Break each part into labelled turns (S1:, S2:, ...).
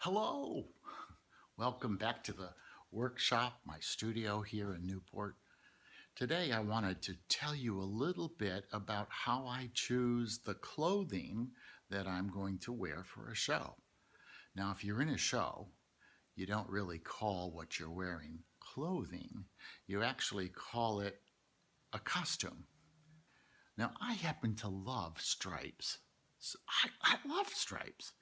S1: Hello, welcome back to the workshop, my studio here in Newport. Today I wanted to tell you a little bit about how I choose the clothing that I'm going to wear for a show. Now, if you're in a show, you don't really call what you're wearing clothing. You actually call it a costume. Now, I happen to love stripes. I love stripes.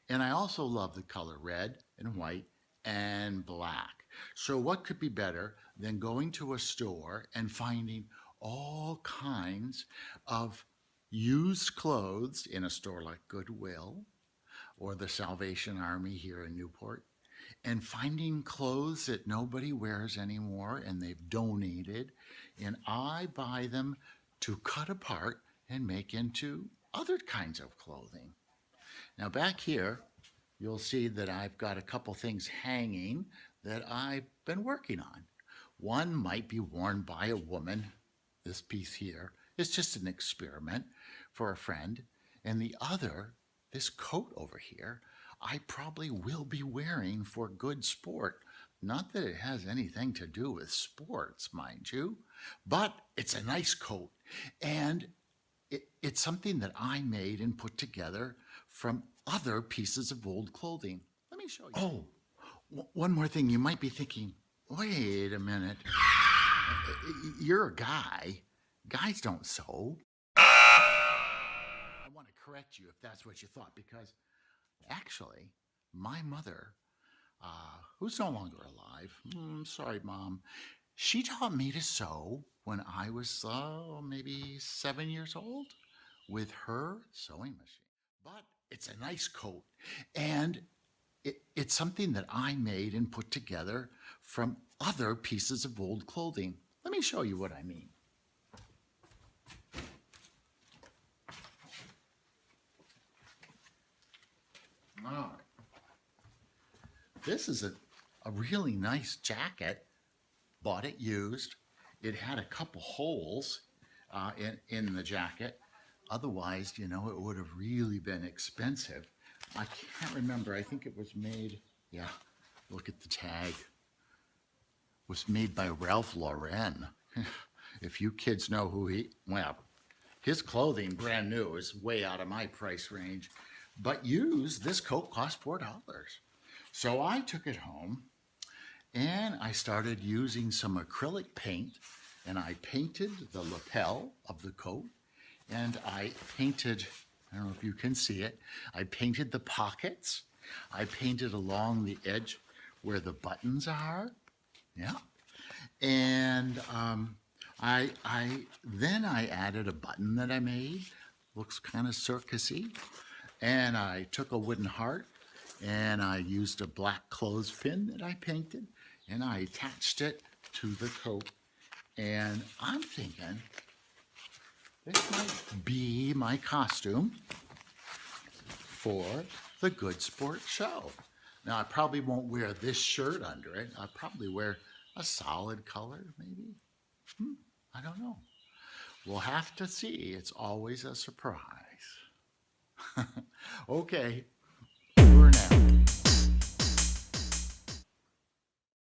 S1: And I also love the color red and white and black. So, what could be better than going to a store and finding all kinds of used clothes in a store like Goodwill or the Salvation Army here in Newport, and finding clothes that nobody wears anymore and they've donated, and I buy them to cut apart and make into other kinds of clothing. Now, back here, you'll see that I've got a couple things hanging that I've been working on. One might be worn by a woman. This piece here is just an experiment for a friend. And the other, this coat over here, I probably will be wearing for good sport. Not that it has anything to do with sports, mind you, but it's a nice coat. And it's something that I made and put together from other pieces of old clothing. Let me show you. Oh, one more thing. You might be thinking, wait a minute. You're a guy. Guys don't sew. I want to correct you if that's what you thought, because actually, my mother, who's no longer alive, sorry, Mom, she taught me to sew when I was maybe 7 years old with her sewing machine. But it's a nice coat, and it's something that I made and put together from other pieces of old clothing. Let me show you what I mean. All right. This is a really nice jacket. Bought it used. It had a couple holes in the jacket. Otherwise, it would have really been expensive. I can't remember. I think it was made, yeah, look at the tag. It was made by Ralph Lauren. If you kids know who his clothing, brand new, is way out of my price range. But used, this coat cost $4. So I took it home and I started using some acrylic paint, and I painted the lapel of the coat, and I painted, I don't know if you can see it, I painted the pockets. I painted along the edge where the buttons are. Yeah. And then I added a button that I made. Looks kind of circusy. And I took a wooden heart and I used a black clothespin that I painted, and I attached it to the coat. And I'm thinking this might be my costume for the Good Sport show. Now, I probably won't wear this shirt under it. I'll probably wear a solid color, maybe. I don't know. We'll have to see. It's always a surprise. Okay,